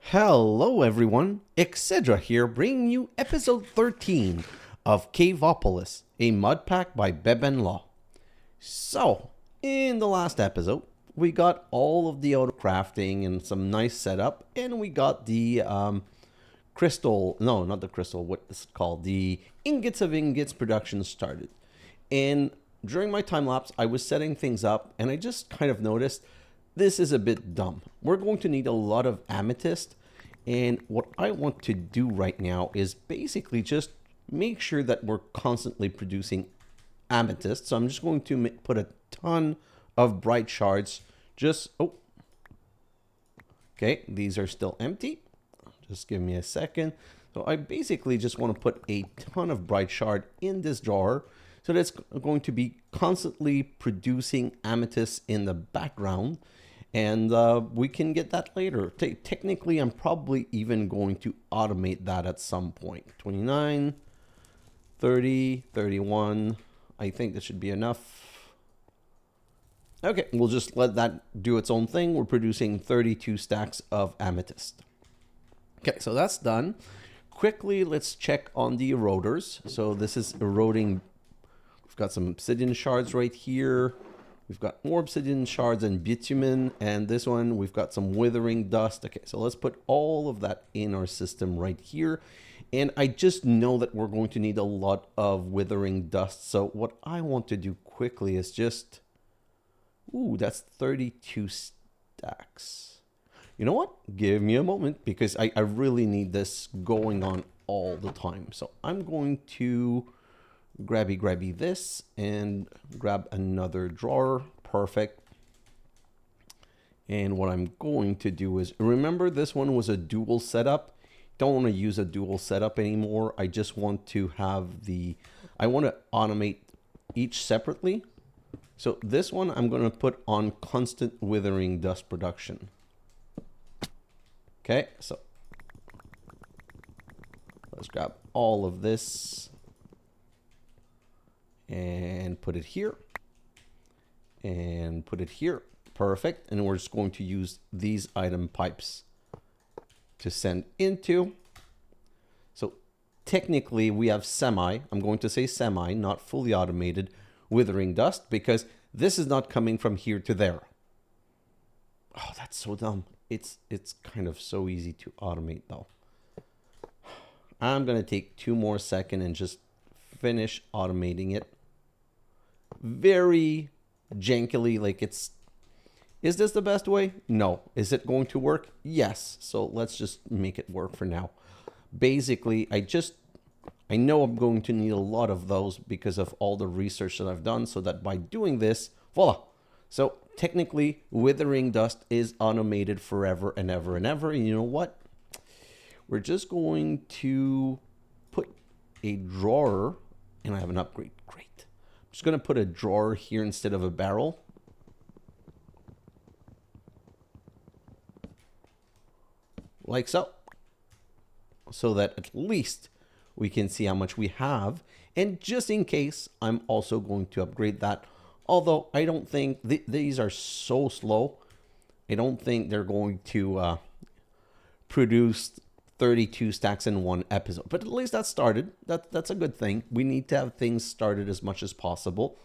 Hello everyone, xHedra here bringing you episode 13 of Caveopolis, a mod pack by benbenlaw. So, in the last episode, we got all of the auto crafting and some nice setup, and we got the crystal, no, not the crystal, what is it called? The Ingots of Ingots production started. And during my time lapse, I was setting things up, and I just kind of noticed this is a bit dumb. We're going to need a lot of amethyst, and what I want to do right now is basically just make sure that we're constantly producing amethyst. So I'm just going to put a ton of bright shards. Okay, these are still empty. Just give me a second. So I basically just want to put a ton of bright shard in this drawer. So that's going to be constantly producing amethyst in the background. And we can get that later. Technically, I'm probably even going to automate that at some point. 29, 30, 31. I think that should be enough. Okay, we'll just let that do its own thing. We're producing 32 stacks of amethyst. Okay, so that's done. Quickly, let's check on the eroders. So this is eroding. We've got some obsidian shards right here. We've got more obsidian shards and bitumen, and this one we've got some withering dust. Okay, so let's put all of that in our system right here. And I just know that we're going to need a lot of withering dust. So what I want to do quickly is just, ooh, that's 32 stacks. You know what? Give me a moment because I really need this going on all the time. So I'm going to grabby this and grab another drawer. Perfect. And what I'm going to do is, remember this one was a dual setup. Don't want to use a dual setup anymore. I just want to have I want to automate each separately. So this one I'm going to put on constant withering dust production. Okay, so let's grab all of this and put it here and put it here. Perfect. And we're just going to use these item pipes to send into. So technically we have I'm going to say semi, not fully automated withering dust because this is not coming from here to there. Oh, that's so dumb. It's kind of so easy to automate though. I'm going to take 2 more seconds and just finish automating it. Very jankily, like is this the best way? No. Is it going to work? Yes. So let's just make it work for now. Basically, I know I'm going to need a lot of those because of all the research that I've done, so that by doing this, voila. So technically, withering dust is automated forever and ever and ever. And you know what? We're just going to put a drawer, and I have an upgrade. Great. I'm just going to put a drawer here instead of a barrel. Like so. So that at least we can see how much we have. And just in case, I'm also going to upgrade that. Although I don't think these are so slow. I don't think they're going to produce 32 stacks in one episode, but at least that started. That's a good thing. We need to have things started as much as possible.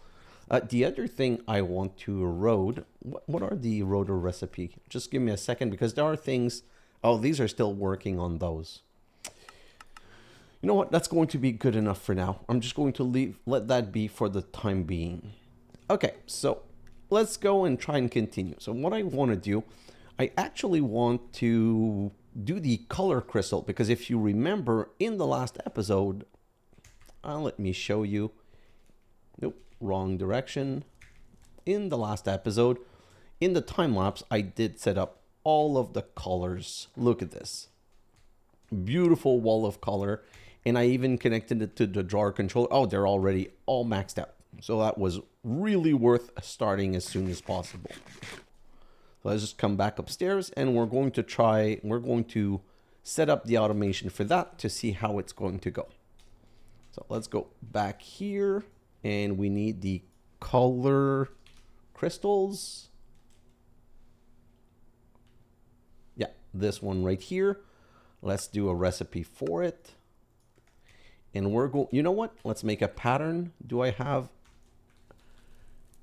The other thing I want to erode, what are the eroder recipe? Just give me a second because there are things. Oh, these are still working on those. You know what? That's going to be good enough for now. I'm just going to let that be for the time being. Okay, so let's go and try and continue. So what I want to do, I actually want to do the color crystal, because if you remember in the last episode, let me show you. Nope, wrong direction. In the last episode, in the time lapse, I did set up all of the colors. Look at this. Beautiful wall of color. And I even connected it to the drawer controller. Oh, they're already all maxed out. So that was really worth starting as soon as possible. So let's just come back upstairs and we're going to set up the automation for that to see how it's going to go. So let's go back here and we need the color crystals. Yeah, this one right here. Let's do a recipe for it. And we're going, you know what? Let's make a pattern. Do I have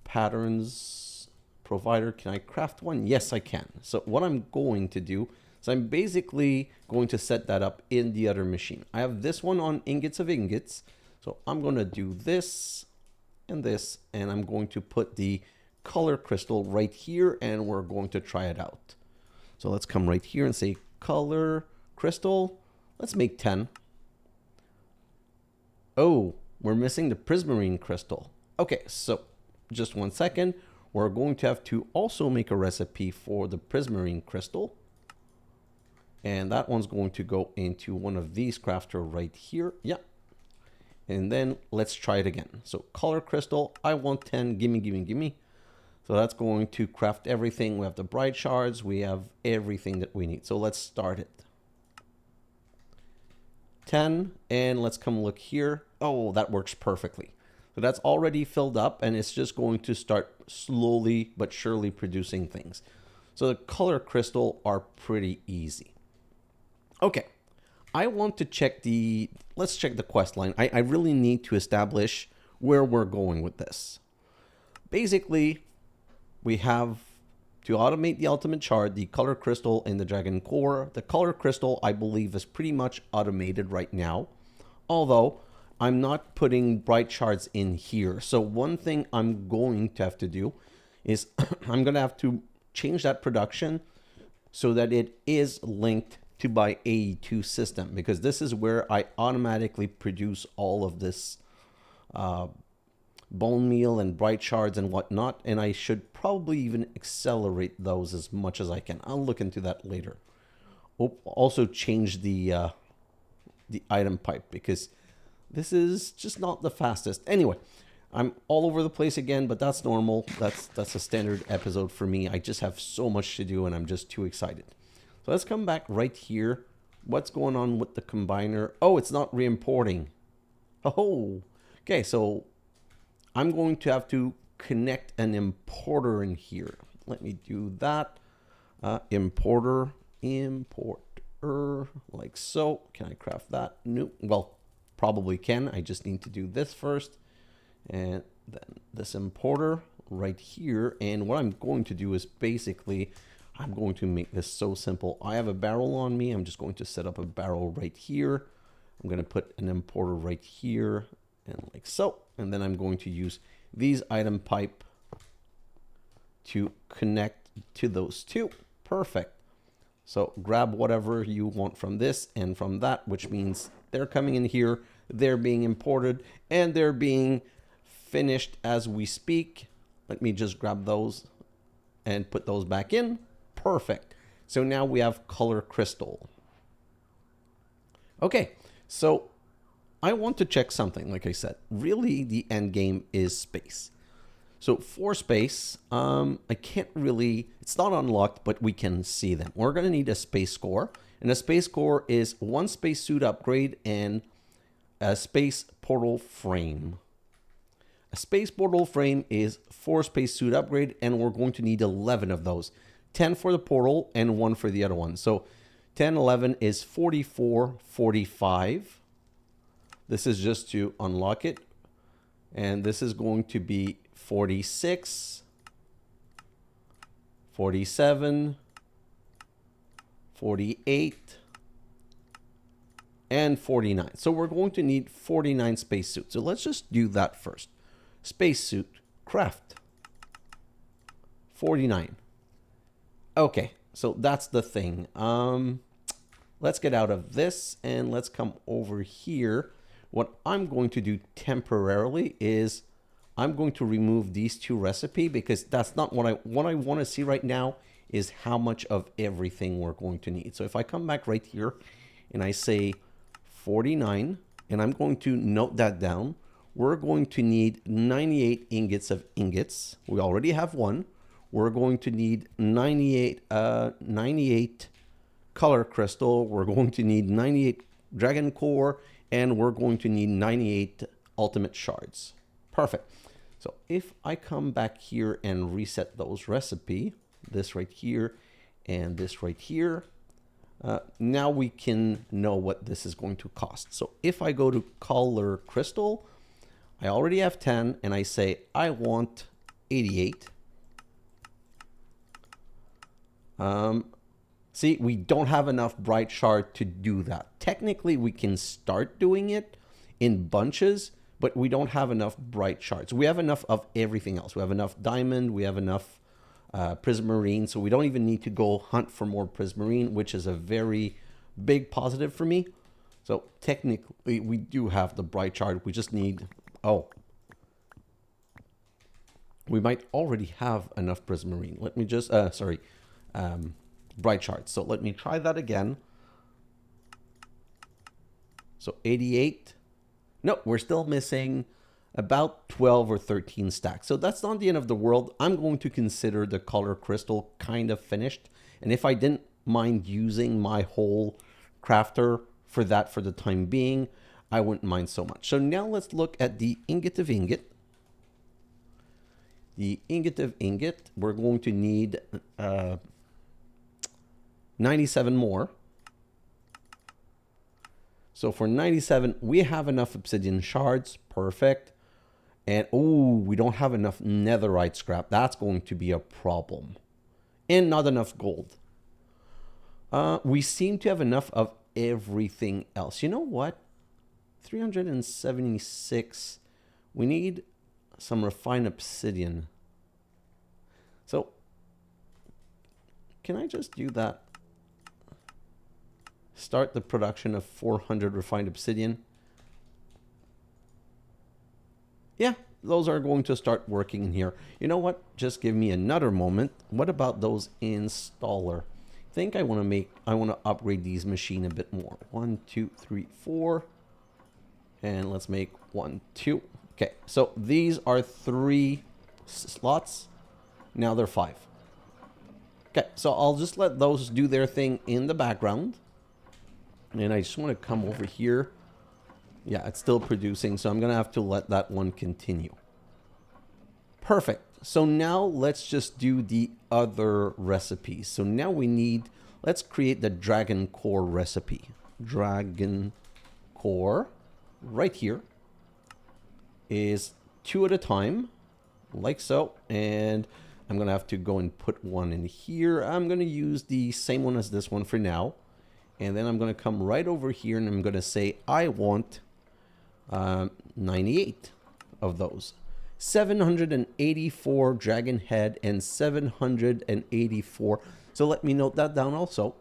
patterns provider? Can I craft one? Yes, I can. So what I'm going to do is I'm basically going to set that up in the other machine. I have this one on Ingots of Ingots. So I'm going to do this and this, and I'm going to put the color crystal right here, and we're going to try it out. So let's come right here and say color crystal. Let's make 10. Oh, we're missing the prismarine crystal. Okay, so just 1 second. We're going to have to also make a recipe for the prismarine crystal. And that one's going to go into one of these crafter right here. Yeah. And then let's try it again. So color crystal, I want 10, gimme, gimme, gimme. So that's going to craft everything. We have the bright shards, we have everything that we need. So let's start it. 10, and let's come look here. Oh, that works perfectly. So that's already filled up, and it's just going to start slowly but surely producing things. So the color crystal are pretty easy. Okay, I want to check let's check the quest line. I really need to establish where we're going with this. Basically, we have to automate the ultimate shard, the color crystal, and the dragon core. The color crystal, I believe, is pretty much automated right now, although I'm not putting bright shards in here. So one thing I'm going to have to do is I'm going to have to change that production so that it is linked to my AE2 system, because this is where I automatically produce all of this bone meal and bright shards and whatnot, and I should probably even accelerate those as much as I can. I'll look into that later. Also change the item pipe, because this is just not the fastest. Anyway, I'm all over the place again, but that's normal. That's a standard episode for me. I just have so much to do, and I'm just too excited. So let's come back right here. What's going on with the combiner? Oh, it's not re-importing. Oh, okay, so I'm going to have to connect an importer in here. Let me do that. Importer, like so. Can I craft that? No, well, probably can. I just need to do this first. And then this importer right here. And what I'm going to do is basically, I'm going to make this so simple. I have a barrel on me. I'm just going to set up a barrel right here. I'm going to put an importer right here and like so. And then I'm going to use these item pipe to connect to those two. Perfect. So grab whatever you want from this and from that, which means they're coming in here, they're being imported, and they're being finished as we speak. Let me just grab those and put those back in. Perfect. So now we have color crystal. Okay, so I want to check something. Like I said, really the end game is space. So for space, I can't really, it's not unlocked, but we can see them. We're going to need a space core, and a space core is 1 spacesuit upgrade and a space portal frame. A space portal frame is 4 spacesuit upgrade, and we're going to need 11 of those. 10 for the portal and 1 for the other one. So 10, 11 is 44, 45. This is just to unlock it. And this is going to be 46, 47, 48, and 49. So we're going to need 49 spacesuits. So let's just do that first. Spacesuit, craft, 49. Okay, so that's the thing. Let's get out of this and let's come over here. What I'm going to do temporarily is I'm going to remove these 2 recipe, because that's not what I want to see right now is how much of everything we're going to need. So if I come back right here and I say 49, and I'm going to note that down, we're going to need 98 ingots of ingots. We already have 1. We're going to need 98 color crystal. We're going to need 98 dragon core, and we're going to need 98 ultimate shards. Perfect. So if I come back here and reset those recipe, this right here and this right here, Now we can know what this is going to cost. So if I go to color crystal, I already have 10 and I say I want 88. See, we don't have enough bright shard to do that. Technically, we can start doing it in bunches, but we don't have enough bright shards. We have enough of everything else. We have enough diamond, we have enough prismarine, so we don't even need to go hunt for more prismarine, which is a very big positive for me. So technically, we do have the bright shard. We just need, we might already have enough prismarine. Let me just, bright shards. So let me try that again. So 88. No, we're still missing about 12 or 13 stacks. So that's not the end of the world. I'm going to consider the color crystal kind of finished. And if I didn't mind using my whole crafter for that for the time being, I wouldn't mind so much. So now let's look at the ingot of ingot. The ingot of ingot, we're going to need 97 more. So for 97, we have enough obsidian shards. Perfect. And, oh, we don't have enough netherite scrap. That's going to be a problem. And not enough gold. We seem to have enough of everything else. You know what? 376. We need some refined obsidian. So, can I just do that? Start the production of 400 refined obsidian. Yeah, those are going to start working in here. You know what? Just give me another moment. What about those installer? I think I want to upgrade these machine a bit more. 1, 2, 3, 4. And let's make 1, 2. Okay, so these are 3 slots. Now they're 5. Okay, so I'll just let those do their thing in the background. And I just want to come over here. Yeah, it's still producing, so I'm going to have to let that one continue. Perfect. So now let's just do the other recipes. So now we need, let's create the dragon core recipe. Dragon core, right here, is 2 at a time, like so. And I'm going to have to go and put one in here. I'm going to use the same one as this one for now. And then I'm going to come right over here and I'm going to say, I want 98 of those. 784 dragon head and 784. So let me note that down also.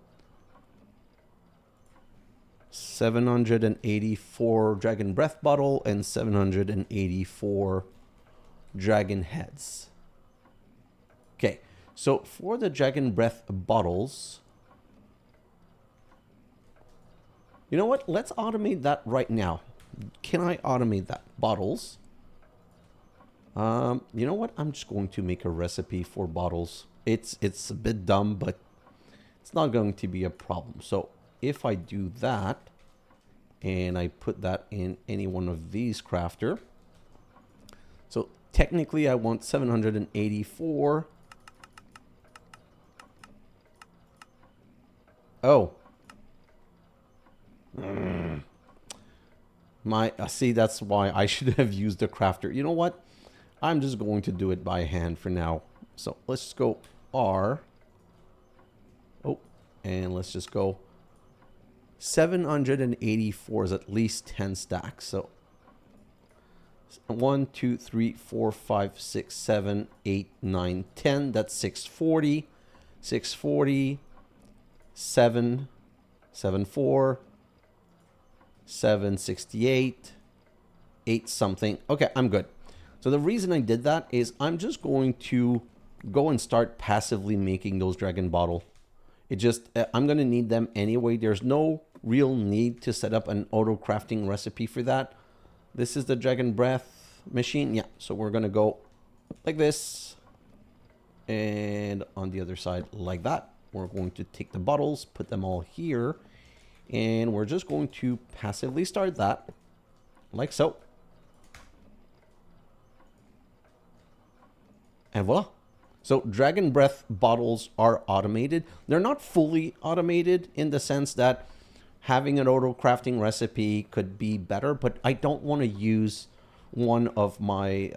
784 dragon breath bottle and 784 dragon heads. Okay, so for the dragon breath bottles, you know what? Let's automate that right now. Can I automate that? Bottles. You know what? I'm just going to make a recipe for bottles. It's a bit dumb, but it's not going to be a problem. So if I do that, and I put that in any one of these crafter. So technically I want 784. Oh. See, that's why I should have used the crafter. You know what? I'm just going to do it by hand for now. So let's just go R. Oh, and let's just go 784 is at least 10 stacks. So 1, 2, 3, 4, 5, 6, 7, 8, 9, 10. That's 640. 640. 7, 74. 768, 8 something. Okay, I'm good. So the reason I did that is I'm just going to go and start passively making those dragon bottle. It just, I'm going to need them anyway. There's no real need to set up an auto crafting recipe for that. This is the dragon breath machine. Yeah, so we're going to go like this. And on the other side like that. We're going to take the bottles, put them all here. And we're just going to passively start that, like so. And voila. So Dragon Breath bottles are automated. They're not fully automated in the sense that having an auto crafting recipe could be better, but I don't want to use one of my,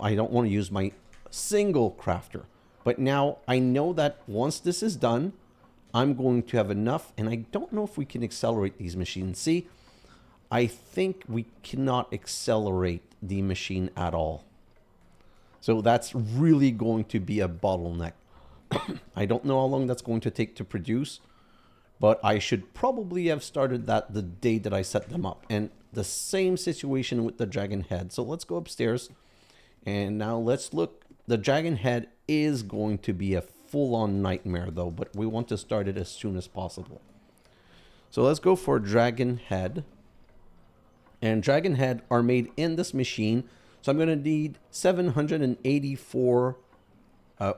I don't want to use my single crafter. But now I know that once this is done, I'm going to have enough, and I don't know if we can accelerate these machines. See, I think we cannot accelerate the machine at all. So that's really going to be a bottleneck. I don't know how long that's going to take to produce, but I should probably have started that the day that I set them up. And the same situation with the dragon head. So let's go upstairs, and now let's look. The dragon head is going to be a full-on nightmare though, but we want to start it as soon as possible. So let's go for dragon head. And dragon head are made in this machine. So I'm going to need 784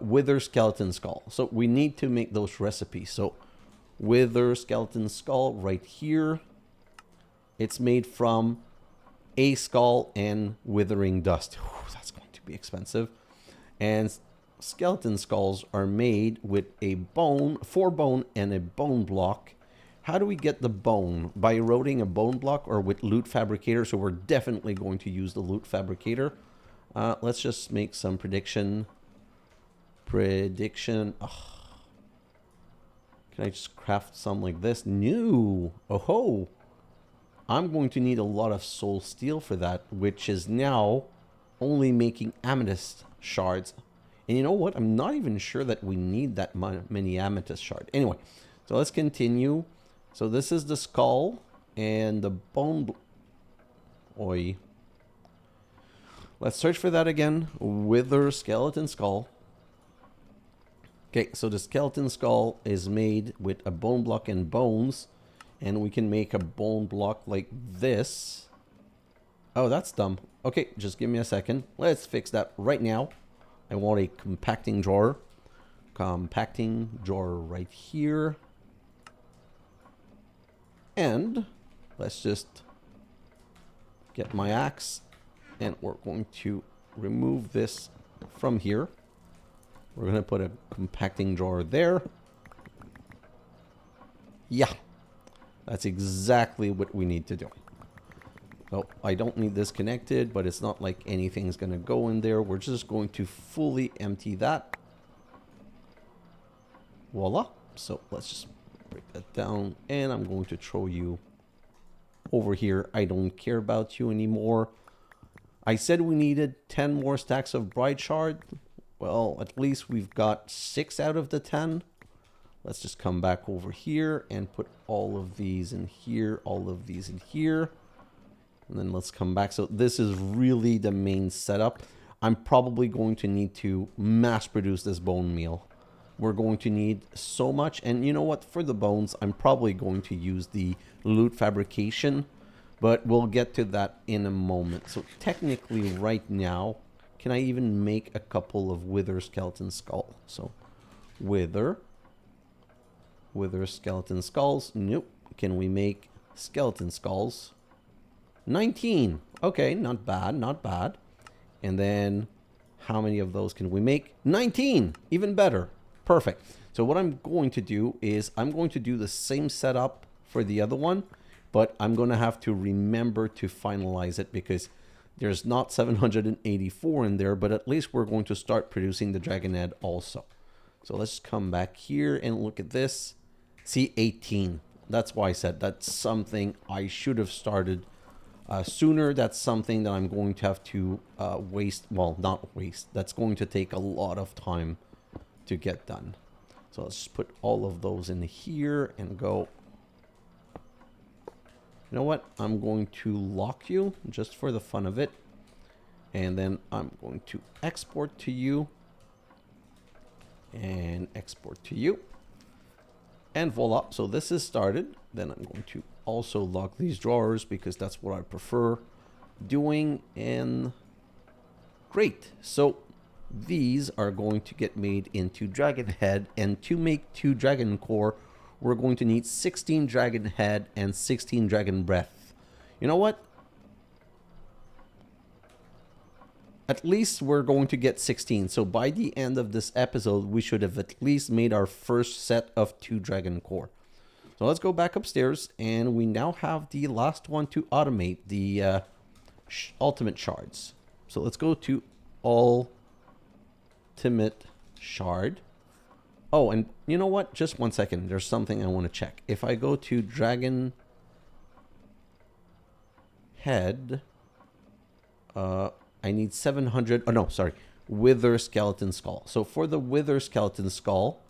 wither skeleton skull. So we need to make those recipes. So wither skeleton skull right here. It's made from a skull and withering dust. Whew, that's going to be expensive. And skeleton skulls are made with a bone, 4 bone and a bone block. How do we get the bone? By eroding a bone block or with loot fabricator? So we're definitely going to use the loot fabricator. Let's just make some prediction. Ugh. Can I just craft some like this? No. Oh-ho. I'm going to need a lot of soul steel for that, which is now only making amethyst shards. And you know what? I'm not even sure that we need that many amethyst shards. Anyway, so let's continue. So this is the skull and the bone. Oi. Let's search for that again. Wither skeleton skull. Okay, so the skeleton skull is made with a bone block and bones. And we can make a bone block like this. Oh, that's dumb. Okay, just give me a second. Let's fix that right now. I want a compacting drawer. Compacting drawer right here. And let's just get my axe, and we're going to remove this from here. We're going to put a compacting drawer there. Yeah, that's exactly what we need to do. So I don't need this connected, but it's not like anything's going to go in there. We're just going to fully empty that. Voila. So let's just break that down, and I'm going to throw you over here. I don't care about you anymore. I said we needed 10 more stacks of Bright Shard. Well, at least we've got 6 out of the 10. Let's just come back over here and put all of these in here, all of these in here. And then let's come back. So this is really the main setup. I'm probably going to need to mass produce this bone meal. We're going to need so much. And you know what? For the bones, I'm probably going to use the loot fabrication. But we'll get to that in a moment. So technically right now, can I even make a couple of wither skeleton skull? So wither skeleton skulls. Nope. Can we make skeleton skulls? 19. Okay, not bad, not bad. And then how many of those can we make? 19. Even better. Perfect. So what I'm going to do is I'm going to do the same setup for the other one, but I'm going to have to remember to finalize it because there's not 784 in there, but at least we're going to start producing the dragon head also. So let's come back here and look at this. See, 18. That's why I said that's something I should have started sooner. That's something that I'm going to have to waste. Well, not waste. That's going to take a lot of time to get done. So let's just put all of those in here and go. You know what? I'm going to lock you just for the fun of it. And then I'm going to export to you. And export to you. And voila. So this is started. Then I'm going to also lock these drawers because that's what I prefer doing. And great. So these are going to get made into dragon head, and to make 2 dragon core, we're going to need 16 dragon head and 16 dragon breath. You know what? at least we're going to get 16. So by the end of this episode, we should have at least made our first set of 2 dragon core. So let's go back upstairs, and we now have the last one to automate, the ultimate shards. So let's go to ultimate shard. Oh, and you know what? Just one second. There's something I want to check. If I go to dragon head, I need 700. Oh, no, sorry. Wither skeleton skull. So for the wither skeleton skull,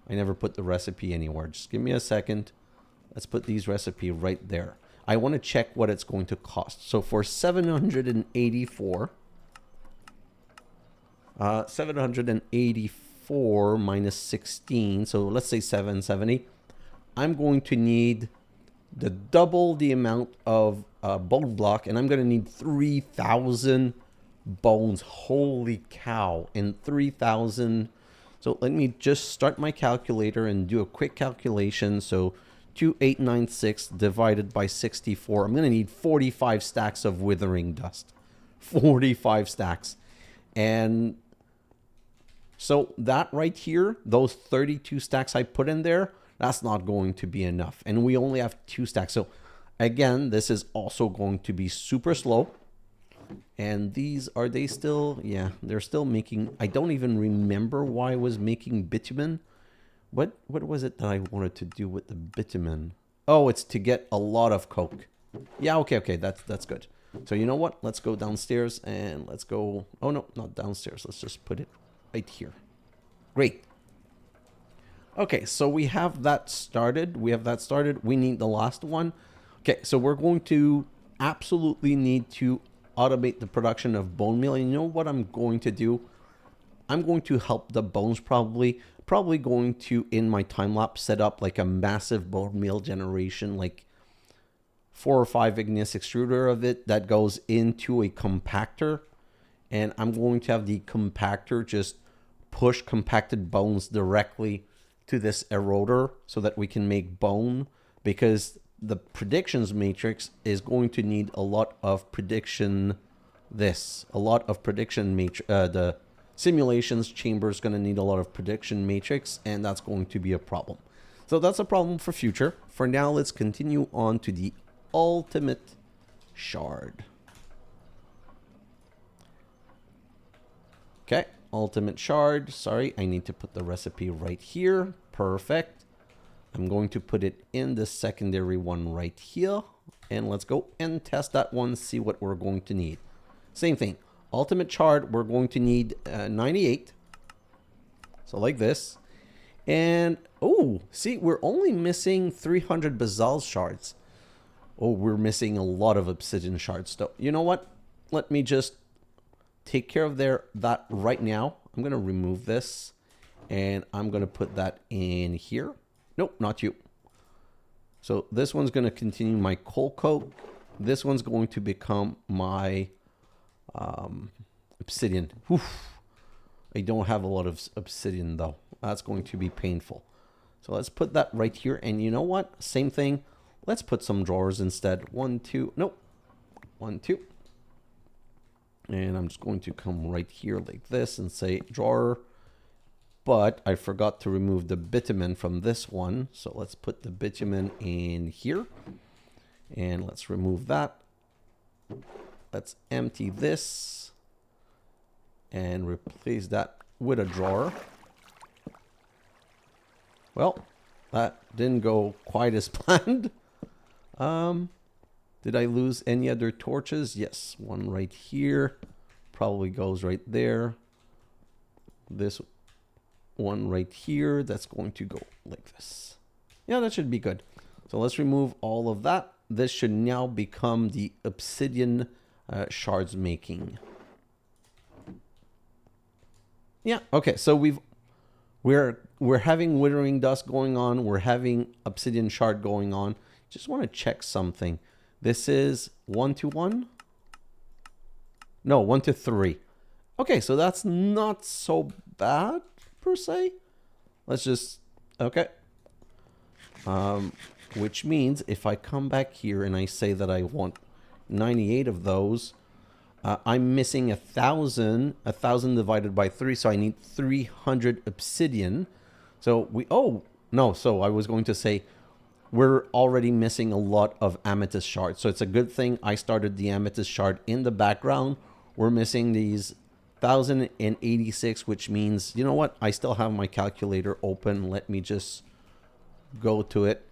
I never put the recipe anywhere. Just give me a second. Let's put these recipe right there. I want to check what it's going to cost. So for 784, 784 minus 16, so let's say 770. I'm going to need the double the amount of bone block, and I'm going to need 3,000 bones. Holy cow. And 3,000. So let me just start my calculator and do a quick calculation. So 2896 divided by 64. I'm going to need 45 stacks of withering dust. 45 stacks. And so that right here, those 32 stacks I put in there, that's not going to be enough. And we only have 2 stacks. So again, this is also going to be super slow. And these, are they still? Yeah, they're still making. I don't even remember why I was making bitumen. What was it that I wanted to do with the bitumen? Oh, it's to get a lot of coke. Yeah, okay, that's good. So you know what? Let's go downstairs and let's go. Oh no, not downstairs. Let's just put it right here. Great. Okay, so we have that started. We need the last one. Okay, so we're going to absolutely need to automate the production of bone meal. And you know what I'm going to do? I'm going to help the bones probably going to, in my time lapse, set up like a massive bone meal generation, like 4 or 5 igneous extruder of it that goes into a compactor. And I'm going to have the compactor just push compacted bones directly to this eroder so that we can make bone, because the predictions matrix is going to need a lot of prediction. The simulations chamber is going to need a lot of prediction matrix, and that's going to be a problem. So that's a problem for future. For now, let's continue on to the ultimate shard. Okay, ultimate shard. Sorry, I need to put the recipe right here. Perfect. I'm going to put it in the secondary one right here. And let's go and test that one, see what we're going to need. Same thing. Ultimate shard, we're going to need 98. So like this. And, oh, see, we're only missing 300 basalt shards. Oh, we're missing a lot of obsidian shards. So, you know what? Let me just take care of that right now. I'm going to remove this. And I'm going to put that in here. Nope, not you. So this one's going to continue my coal coat. This one's going to become my obsidian. Oof. I don't have a lot of obsidian though. That's going to be painful. So let's put that right here. And you know what? Same thing. Let's put some drawers instead. 1, 2. Nope. 1, 2. And I'm just going to come right here like this and say drawer. But I forgot to remove the bitumen from this one. So let's put the bitumen in here. And let's remove that. Let's empty this. And replace that with a drawer. Well, that didn't go quite as planned. Did I lose any other torches? Yes, one right here. Probably goes right there. This one right here, that's going to go like this. Yeah, that should be good. So let's remove all of that. This should now become the obsidian shards making. Yeah, okay, so we're having withering dust going on, we're having obsidian shard going on. Just want to check something. This is 1 to 1? No, 1 to 3. Okay, so that's not so bad per se. Let's just, okay. Which means if I come back here and I say that I want 98 of those, I'm missing 1,000. 1,000 divided by 3, so I need 300 obsidian. So oh, no, so I was going to say we're already missing a lot of amethyst shards. So it's a good thing I started the amethyst shard in the background. We're missing these 1,086, which means, you know what? I still have my calculator open. Let me just go to it.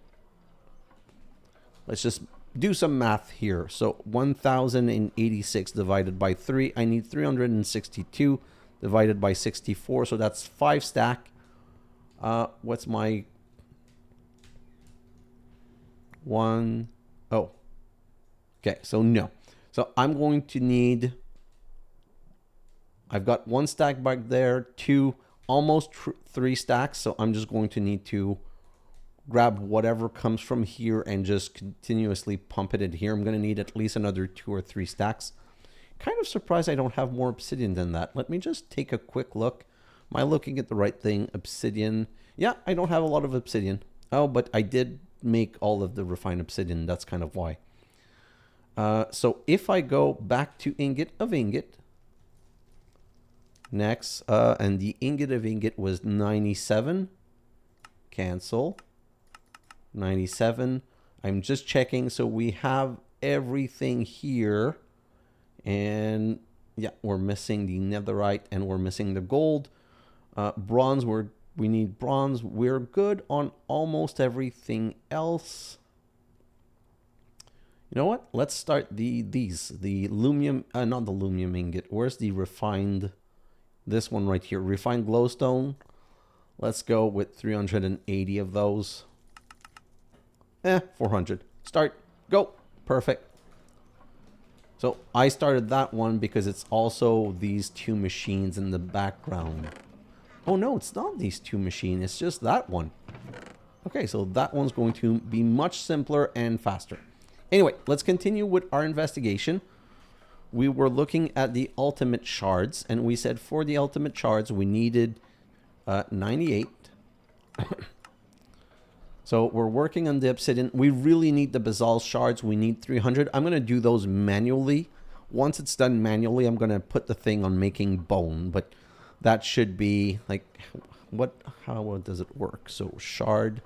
Let's just do some math here. So 1,086 divided by 3. I need 362 divided by 64. So that's 5 stack. What's my... one? Oh. Okay, so no. So I'm going to need... I've got 1 stack back there, 2, almost 3 stacks. So I'm just going to need to grab whatever comes from here and just continuously pump it in here. I'm going to need at least another 2 or 3 stacks. Kind of surprised I don't have more obsidian than that. Let me just take a quick look. Am I looking at the right thing? Obsidian. Yeah, I don't have a lot of obsidian. Oh, but I did make all of the refined obsidian. That's kind of why. So if I go back to Ingot of Ingot, next, and the Ingot of Ingot was 97. Cancel. 97. I'm just checking. So we have everything here. And yeah, we're missing the netherite and we're missing the gold. Bronze, we need bronze. We're good on almost everything else. You know what? Let's start the lumium, not the lumium ingot. Where's the refined? This one right here, refined glowstone. Let's go with 380 of those. 400. Start. Go. Perfect. So I started that one because it's also these 2 machines in the background. Oh no, it's not these 2 machines. It's just that one. Okay, so that one's going to be much simpler and faster. Anyway, let's continue with our investigation. We were looking at the ultimate shards, and we said for the ultimate shards, we needed 98. So we're working on the obsidian. We really need the basalt shards. We need 300. I'm going to do those manually. Once it's done manually, I'm going to put the thing on making bone, but that should be like, how does it work? So shard,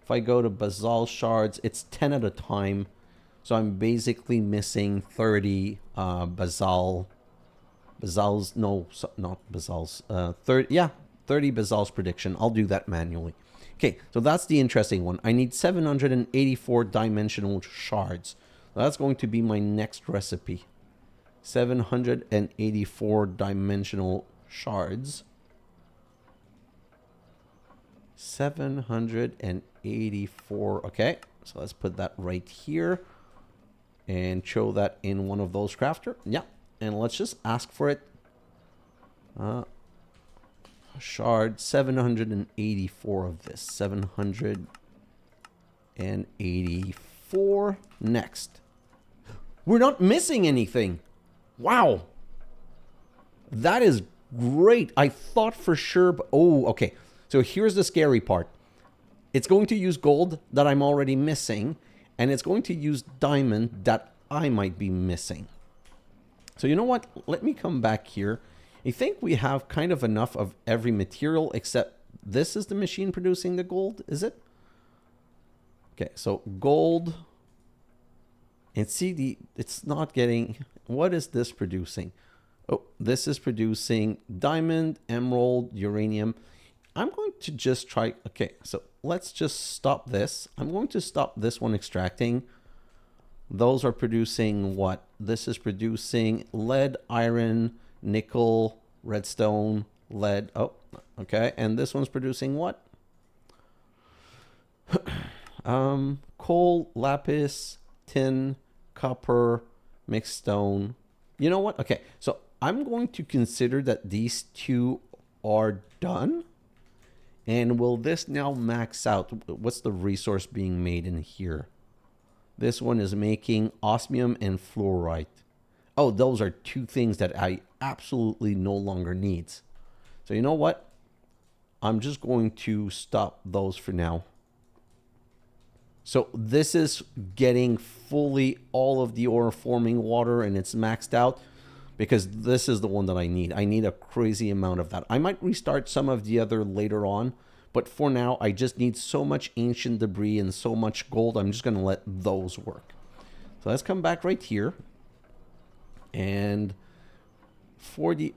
if I go to basalt shards, it's 10 at a time. So I'm basically missing 30 basalts, no, not basalts, 30, yeah, 30 basalts prediction. I'll do that manually. Okay, so that's the interesting one. I need 784 dimensional shards. That's going to be my next recipe. 784 dimensional shards. 784. Okay, so let's put that right here and show that in one of those crafter. Yeah, and let's just ask for it. Shard, 784 of this. 784. Next. We're not missing anything. Wow. That is great. I thought for sure. But, oh, okay. So here's the scary part. It's going to use gold that I'm already missing. And it's going to use diamond that I might be missing. So you know what? Let me come back here. I think we have kind of enough of every material except this is the machine producing the gold, is it? Okay, so gold. And see, it's not getting... What is this producing? Oh, this is producing diamond, emerald, uranium. I'm going to just try... Okay, so let's just stop this. I'm going to stop this one extracting. Those are producing what? This is producing lead, iron, nickel, redstone, lead. Oh, okay. And this one's producing what? Coal, lapis, tin, copper, mixed stone. You know what? Okay, so I'm going to consider that these 2 are done. And will this now max out? What's the resource being made in here? This one is making osmium and fluorite. Oh, those are 2 things that I absolutely no longer need. So you know what? I'm just going to stop those for now. So this is getting fully all of the ore forming water and it's maxed out. because this is the one that I need. I need a crazy amount of that. I might restart some of the other later on, but for now, I just need so much ancient debris and so much gold. I'm just going to let those work. So let's come back right here. And for the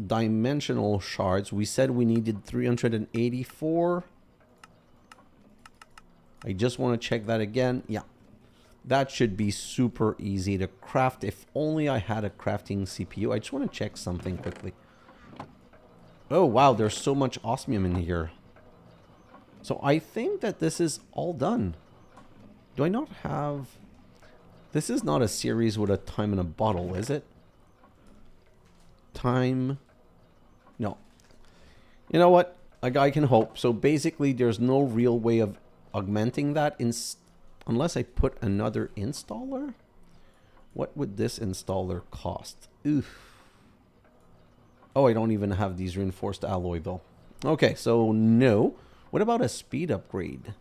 dimensional shards, we said we needed 384. I just want to check that again. Yeah, that should be super easy to craft. If only I had a crafting CPU. I just want to check something quickly. Oh, wow, there's so much osmium in here. So I think that this is all done. Do I not have... This is not a series with a time in a bottle, is it? Time... No. You know what? A guy can hope. So basically, there's no real way of augmenting that unless I put another installer. What would this installer cost? Oof. Oh, I don't even have these reinforced alloy though. Okay, so no. What about a speed upgrade?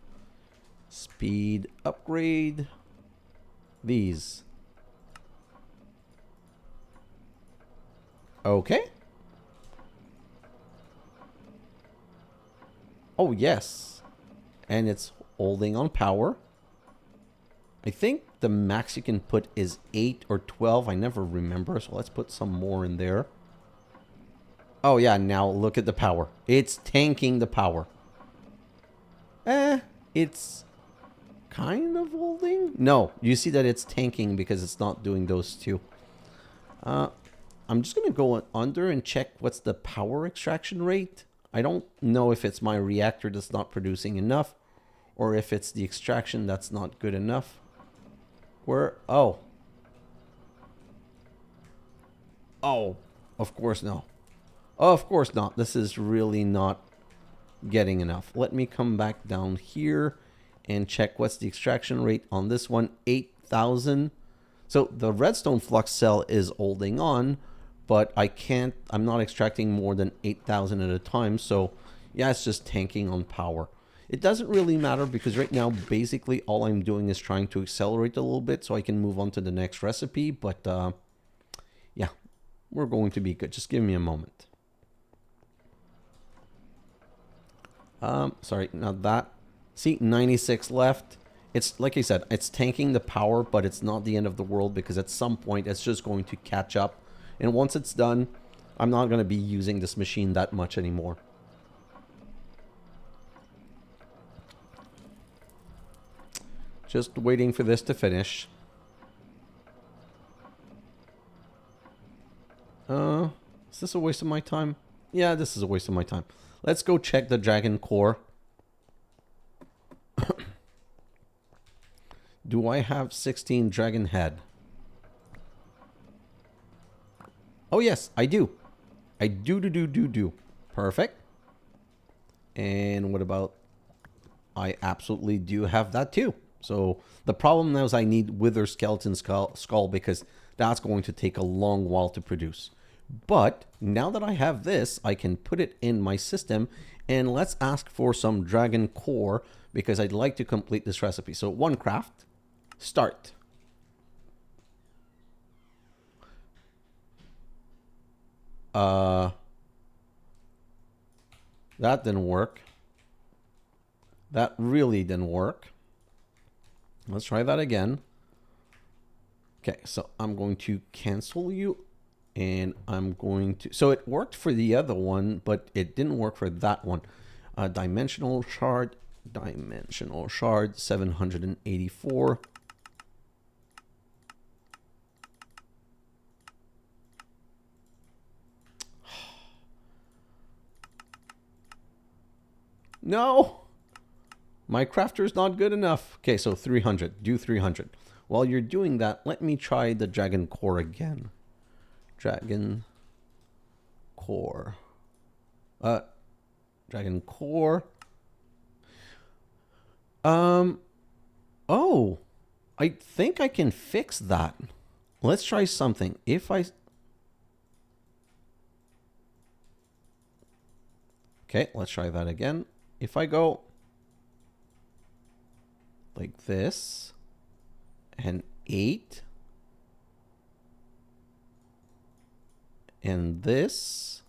Speed upgrade. These. Okay. Oh, yes. And it's holding on power. I think the max you can put is 8 or 12. I never remember. So let's put some more in there. Oh, yeah. Now look at the power. It's tanking the power. It's kind of holding. No, you see that it's tanking because it's not doing those two. I'm just going to go under and check what's the power extraction rate. I don't know if it's my reactor that's not producing enough or if it's the extraction that's not good enough. Where? Oh. Oh, of course no. Oh, of course not. This is really not getting enough. Let me come back down here and check what's the extraction rate on this one. 8,000. So the redstone flux cell is holding on, but I'm not extracting more than 8,000 at a time. So yeah, it's just tanking on power. It doesn't really matter because right now, basically all I'm doing is trying to accelerate a little bit so I can move on to the next recipe. But yeah, we're going to be good. Just give me a moment. Sorry, not that. See, 96 left. It's like I said, it's tanking the power, but it's not the end of the world because at some point it's just going to catch up. And once it's done, I'm not going to be using this machine that much anymore. Just waiting for this to finish. Is this a waste of my time? Yeah, this is a waste of my time. Let's go check the dragon core. Do I have 16 dragon head? Oh yes, I do. I do. Perfect. And what about... I absolutely do have that too. So the problem now is I need wither skeleton skull because that's going to take a long while to produce. But now that I have this, I can put it in my system and let's ask for some dragon core because I'd like to complete this recipe. So one craft, start. That didn't work. That really didn't work. Let's try that again. Okay, so I'm going to cancel you and I'm going to... So it worked for the other one, but it didn't work for that one. Dimensional shard, 784. No! My crafter's not good enough. Okay, so 300. Do 300. While you're doing that, let me try the dragon core again. Dragon core. Dragon core. Oh, I think I can fix that. Let's try something. If I... Okay, let's try that again. If I go like this and 8, And this.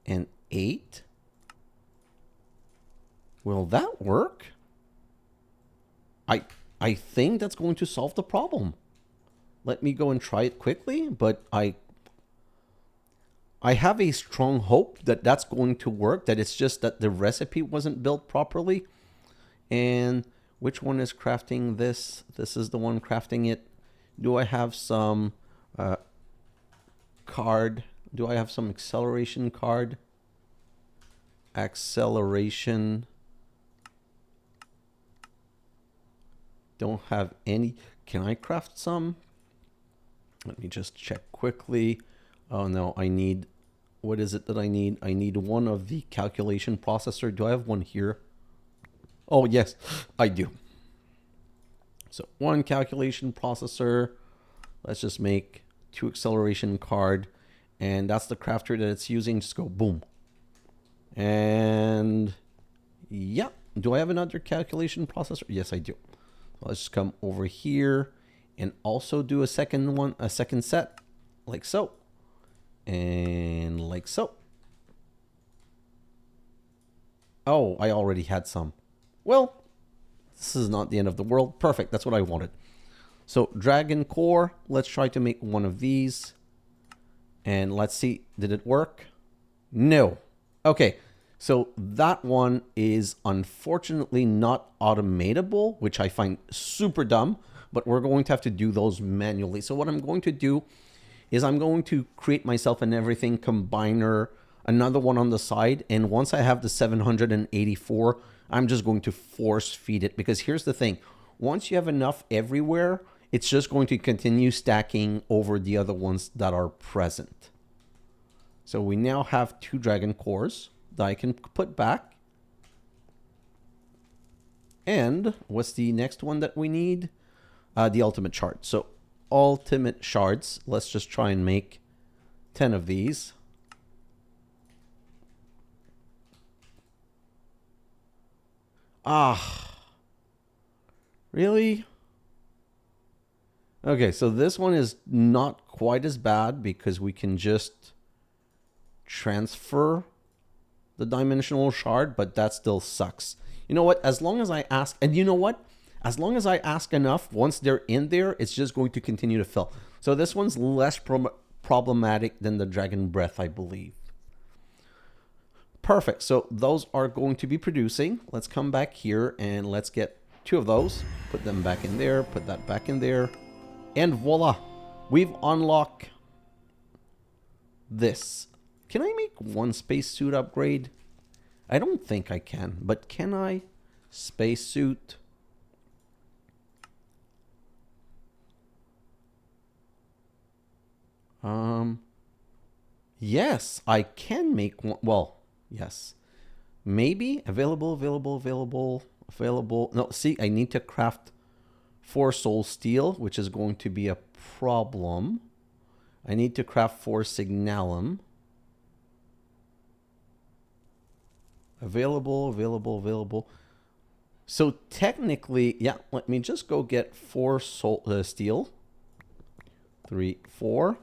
And 8. Will that work? I think that's going to solve the problem. Let me go and try it quickly, but I have a strong hope that that's going to work, that it's just that the recipe wasn't built properly. And which one is crafting this? This is the one crafting it. Do I have some card? Do I have some acceleration card? Acceleration. Don't have any. Can I craft some? Let me just check quickly. Oh no, I need, what is it that I need? I need one of the calculation processor. Do I have one here? Oh yes, I do. So one calculation processor. Let's just make 2 acceleration card. And that's the crafter that it's using. Just go boom. And yeah, do I have another calculation processor? Yes, I do. So let's just come over here and also do a second one, a second set, like so. And like so. Oh, I already had some. Well, this is not the end of the world. Perfect, that's what I wanted. So Dragon Core, let's try to make one of these. And let's see, did it work? No. Okay, so that one is unfortunately not automatable, which I find super dumb, but we're going to have to do those manually. So what I'm going to do is I'm going to create myself an everything combiner, another one on the side, and once I have the 784, I'm just going to force feed it, because here's the thing. Once you have enough everywhere, it's just going to continue stacking over the other ones that are present. So we now have 2 dragon cores that I can put back. And what's the next one that we need? The ultimate shard. So ultimate shards. Let's just try and make 10 of these. Ah, really? Okay, so this one is not quite as bad because we can just transfer the dimensional shard, but that still sucks. You know what? As long as I ask, and you know what? As long as I ask enough, once they're in there, it's just going to continue to fill. So this one's less problematic than the Dragon Breath, I believe. Perfect. So those are going to be producing. Let's come back here and let's get 2 of those. Put them back in there. Put that back in there. And voila. We've unlocked this. Can I make 1 spacesuit upgrade? I don't think I can. But can I? Spacesuit. Yes, I can make one. Well, yes. Maybe available. No, see, I need to craft 4 soul steel, which is going to be a problem. I need to craft 4 signalum. Available. So technically, yeah, let me just go get 4 soul steel. 3, 4.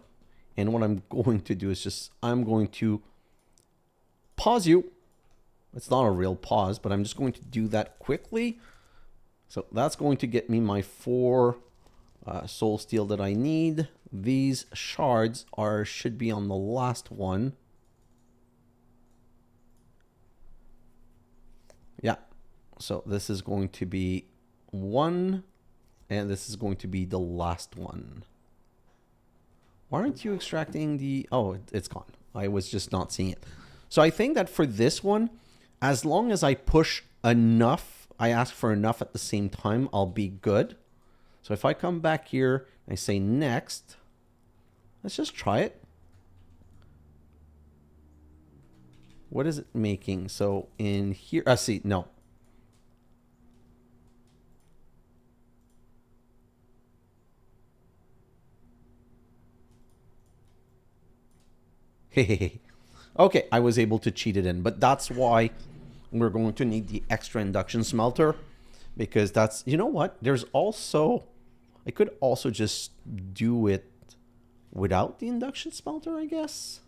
And what I'm going to do is just, I'm going to pause you. It's not a real pause, but I'm just going to do that quickly. So that's going to get me my 4 soul steel that I need. These shards should be on the last one. Yeah. So this is going to be 1, and this is going to be the last one. Why aren't you extracting the... Oh, it's gone. I was just not seeing it. So I think that for this one, as long as I push enough, I ask for enough at the same time, I'll be good. So if I come back here, and I say next, let's just try it. What is it making? So in here, see, no. Okay, I was able to cheat it in, but that's why we're going to need the extra induction smelter, because that's, you know what? There's also, I could also just do it without the induction smelter, I guess.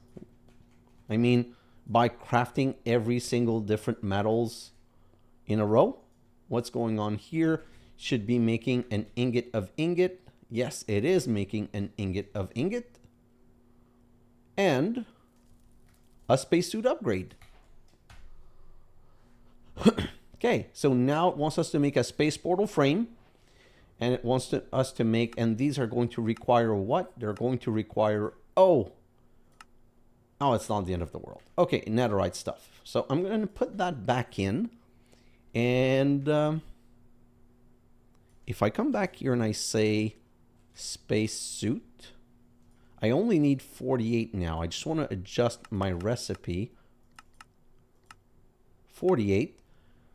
I mean, by crafting every single different metals in a row. What's going on here? Should be making an ingot of ingot. Yes, it is making an ingot of ingot. And a spacesuit upgrade. Okay, so now it wants us to make a space portal frame. And it wants us to make, and these are going to require what? They're going to require, oh, it's not the end of the world. Okay, netherite stuff. So I'm going to put that back in. And if I come back here and I say spacesuit, I only need 48 now. I just want to adjust my recipe. 48.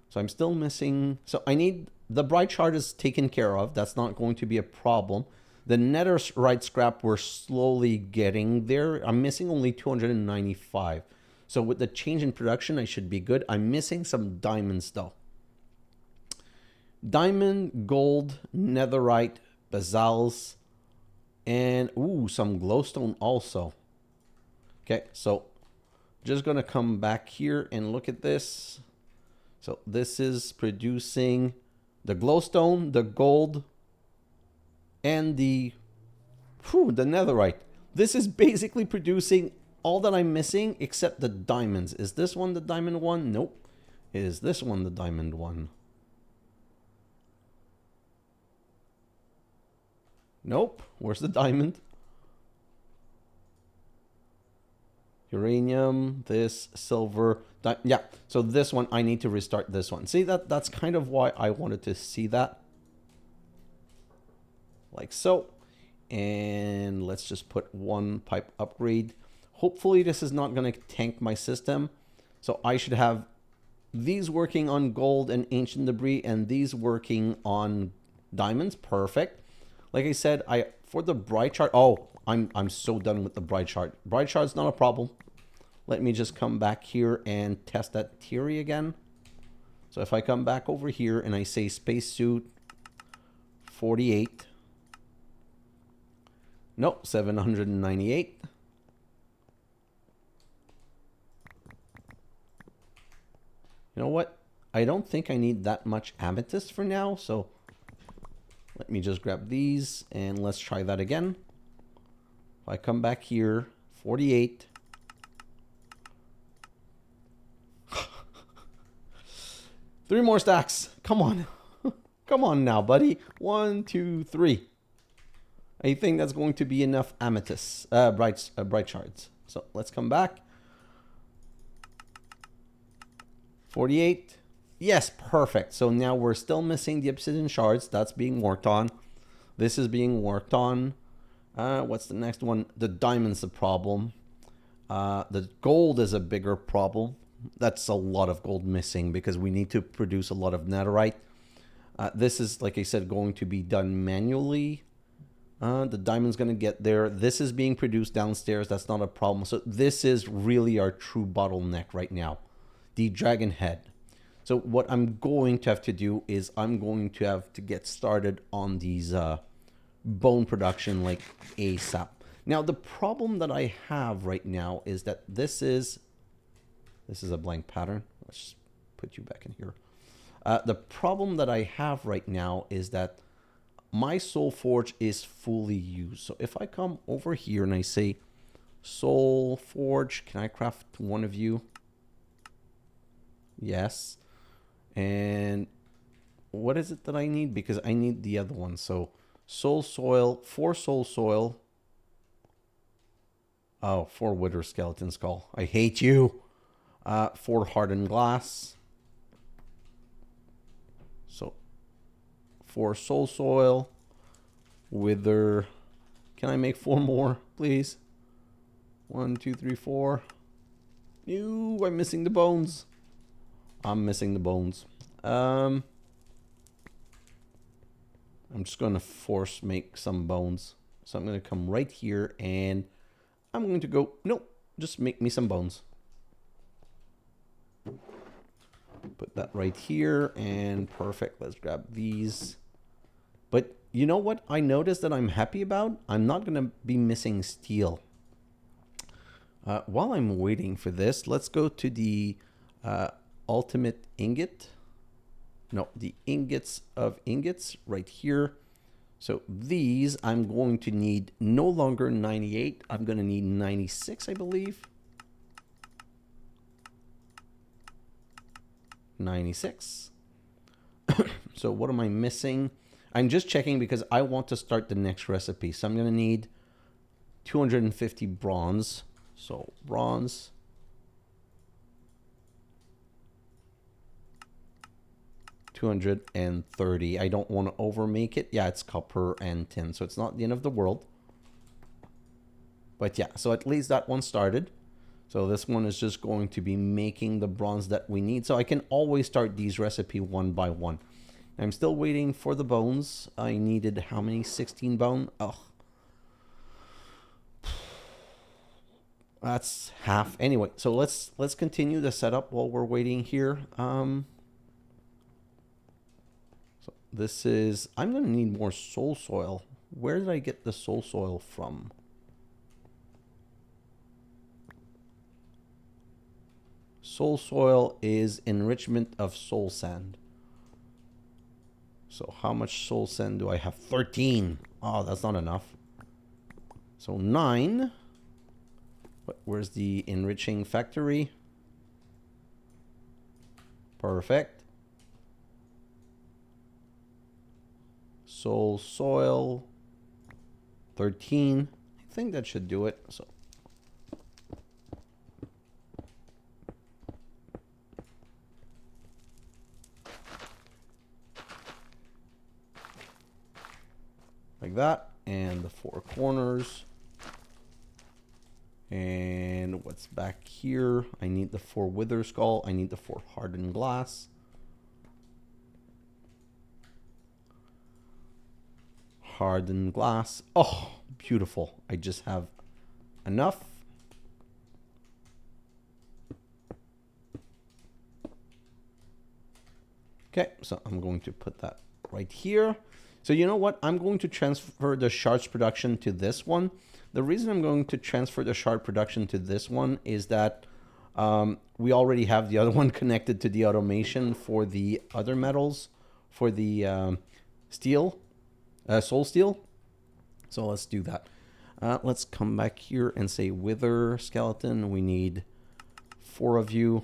So I'm still missing. So I need the bright shard is taken care of. That's not going to be a problem. The netherite scrap, we're slowly getting there. I'm missing only 295. So with the change in production, I should be good. I'm missing some diamonds though. Diamond, gold, netherite, basals, and ooh, some glowstone also. Okay, so just gonna come back here and look at this. So this is producing the glowstone, the gold, and the netherite. This is basically producing all that I'm missing except the diamonds. Is this one the diamond one? Nope. Is this one the diamond one? Nope. Where's the diamond? Uranium, this, silver. Yeah, so this one, I need to restart this one. See, that's kind of why I wanted to see that. Like so. And let's just put one pipe upgrade. Hopefully this is not going to tank my system. So I should have these working on gold and ancient debris and these working on diamonds. Perfect. Like I said, for the bright shard. Oh, I'm so done with the bright shard. Bright shard's not a problem. Let me just come back here and test that theory again. So if I come back over here and I say spacesuit 48. Nope, 798. You know what? I don't think I need that much amethyst for now, so let me just grab these and let's try that again. If I come back here, 48. Three more stacks. Come on. Come on now, buddy. 1, 2, 3. I think that's going to be enough amethysts, bright shards. So let's come back. 48. Yes, perfect. So now we're still missing the obsidian shards. That's being worked on. This is being worked on. What's the next one? The diamond's the problem. The gold is a bigger problem. That's a lot of gold missing because we need to produce a lot of netherite. This is, like I said, going to be done manually. The diamond's going to get there. This is being produced downstairs. That's not a problem. So this is really our true bottleneck right now. The dragon head. So what I'm going to have to do is I'm going to have to get started on these bone production like ASAP. Now, the problem that I have right now is that this is a blank pattern. Let's just put you back in here. The problem that I have right now is that my soul forge is fully used. So if I come over here and I say soul forge, can I craft one of you? Yes. And what is it that I need? Because I need the other one. So soul soil, 4 soul soil. Oh, 4 wither skeleton skull. I hate you. 4 hardened glass. So 4 soul soil. Wither. Can I make 4 more, please? 1, 2, 3, 4. Ew, I'm missing the bones. I'm missing the bones. I'm just going to force make some bones. So I'm going to come right here and I'm going to go, nope, just make me some bones. Put that right here and perfect. Let's grab these. But you know what I noticed that I'm happy about? I'm not going to be missing steel. While I'm waiting for this, let's go to the ultimate ingot. No, the Ingots of Ingots right here. So these I'm going to need no longer 98. I'm going to need 96, I believe. 96. So what am I missing? I'm just checking because I want to start the next recipe. So I'm going to need 250 bronze. So bronze. $230. I don't want to overmake it. Yeah, it's copper and tin, so it's not the end of the world. But yeah, so at least that one started. So this one is just going to be making the bronze that we need. So I can always start these recipe one by one. I'm still waiting for the bones. I needed how many? 16 bone? Oh. That's half. Anyway, so let's continue the setup while we're waiting here. So this is, I'm going to need more soul soil. Where did I get the soul soil from? Soul soil is enrichment of soul sand. So how much soul sand do I have? 13. Oh, that's not enough. So 9. But where's the enriching factory? Perfect. Soul soil. 13. I think that should do it. So like that, and the 4 corners. And what's back here? I need the 4 wither skull. I need the 4 hardened glass. Hardened glass. Oh, beautiful. I just have enough. Okay, so I'm going to put that right here. So you know what? I'm going to transfer the shards production to this one. The reason I'm going to transfer the shard production to this one is that we already have the other one connected to the automation for the other metals, for the steel, soul steel. So let's do that. Let's come back here and say wither skeleton. We need 4 of you.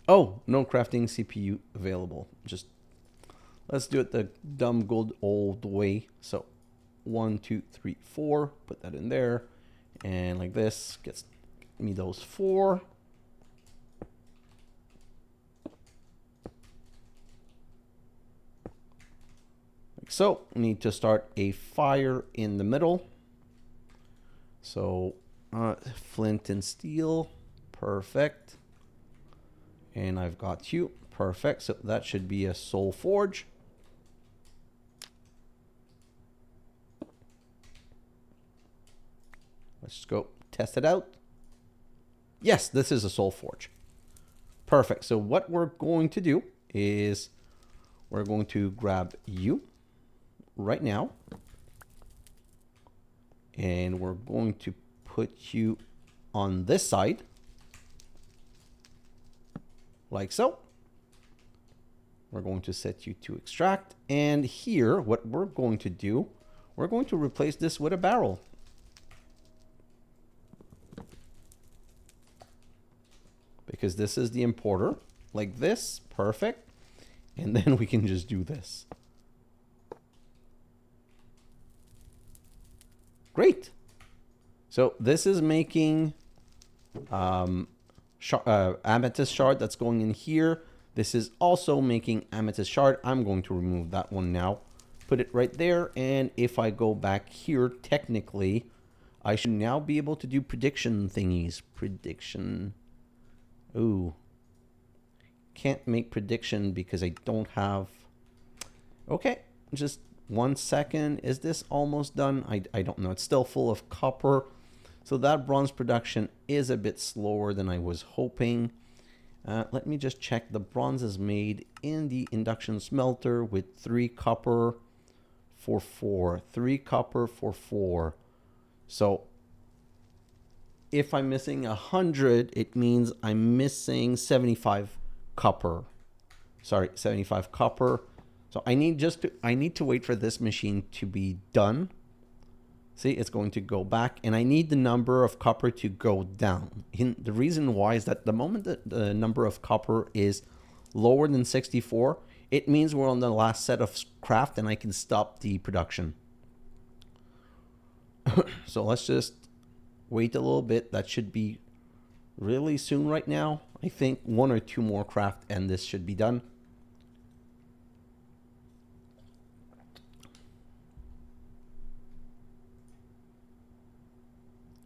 Oh, no crafting CPU available. Just let's do it the dumb good old way. So 1, 2, 3, 4. Put that in there. And like this gets me those 4. Like so. Need to start a fire in the middle. So flint and steel. Perfect. And I've got you. Perfect. So that should be a soul forge. Let's just go test it out. Yes, this is a soul forge. Perfect. So what we're going to do is we're going to grab you right now. And we're going to put you on this side. Like so. We're going to set you to extract. And here, what we're going to do, we're going to replace this with a barrel. Because this is the importer, like this, perfect. And then we can just do this. Great. So this is making amethyst shard that's going in here. This is also making amethyst shard. I'm going to remove that one now. Put it right there. And if I go back here, technically, I should now be able to do prediction thingies. Prediction. Ooh. Can't make prediction because I don't have... Okay, just 1 second. Is this almost done? I don't know. It's still full of copper. So that bronze production is a bit slower than I was hoping. Let me just check. The bronze is made in the induction smelter with 3 copper for 4. 3 copper for 4. So if I'm missing 100, it means I'm missing 75 copper. Sorry, 75 copper. So I need to wait for this machine to be done. See, it's going to go back, and I need the number of copper to go down. The reason why is that the moment that the number of copper is lower than 64, it means we're on the last set of craft and I can stop the production. So let's just wait a little bit. That should be really soon right now. I think 1 or 2 more craft and this should be done.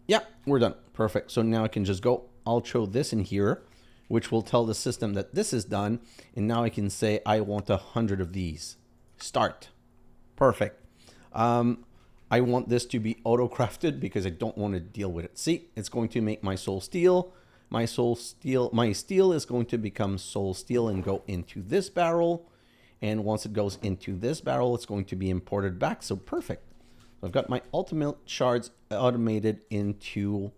Yeah, we're done. Perfect. So now I can just go, I'll throw this in here, which will tell the system that this is done. And now I can say, I want 100 of these. Start. Perfect. I want this to be auto-crafted because I don't want to deal with it. See, it's going to make my soul steel. My steel is going to become soul steel and go into this barrel. And once it goes into this barrel, it's going to be imported back. So perfect. I've got my ultimate shards automated into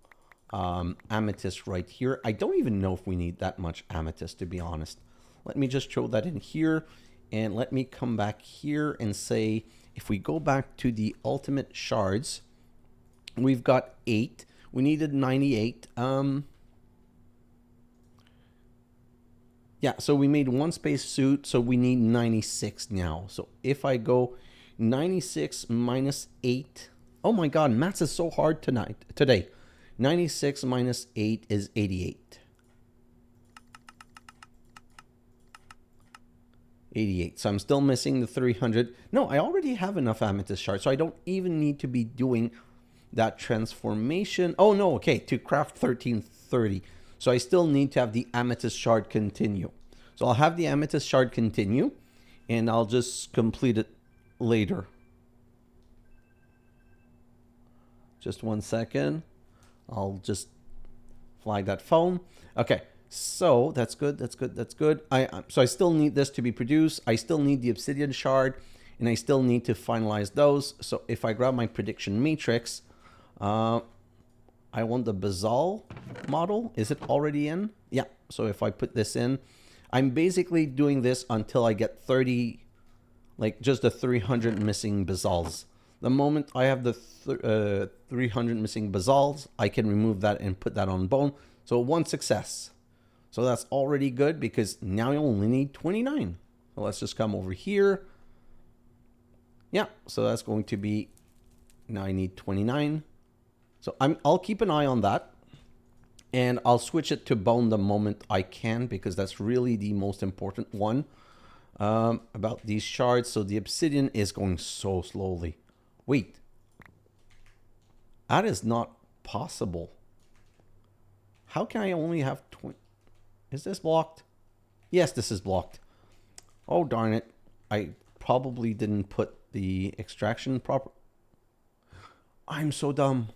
Amethyst right here. I don't even know if we need that much Amethyst, to be honest. Let me just throw that in here. And let me come back here and say, if we go back to the ultimate shards, we've got 8. We needed 98. Yeah, so we made 1 space suit, so we need 96 now. So if I go 96 minus 8. Oh my god, maths is so hard today. 96 minus 8 is 88. 88. So I'm still missing the 300. No, I already have enough amethyst shards, so I don't even need to be doing that transformation. Oh no, okay, to craft 1330. So I still need to have the amethyst shard continue. So I'll have the amethyst shard continue, and I'll just complete it later. Just 1 second. I'll just flag that phone. Okay, so that's good. That's good. That's good. So I still need this to be produced. I still need the obsidian shard, and I still need to finalize those. So if I grab my prediction matrix, I want the basalt model. Is it already in? Yeah. So if I put this in, I'm basically doing this until I get 30. Like just the 300 missing basalts. The moment I have the 300 missing basalts, I can remove that and put that on bone. So 1 success. So that's already good because now I only need 29. So let's just come over here. Yeah, so that's going to be, now I need 29. So I'll keep an eye on that. And I'll switch it to bone the moment I can because that's really the most important one. About these shards. So the obsidian is going so slowly. Wait. That is not possible. How can I only have 20? Is this blocked? Yes, this is blocked. Oh, darn it. I probably didn't put the extraction proper. I'm so dumb.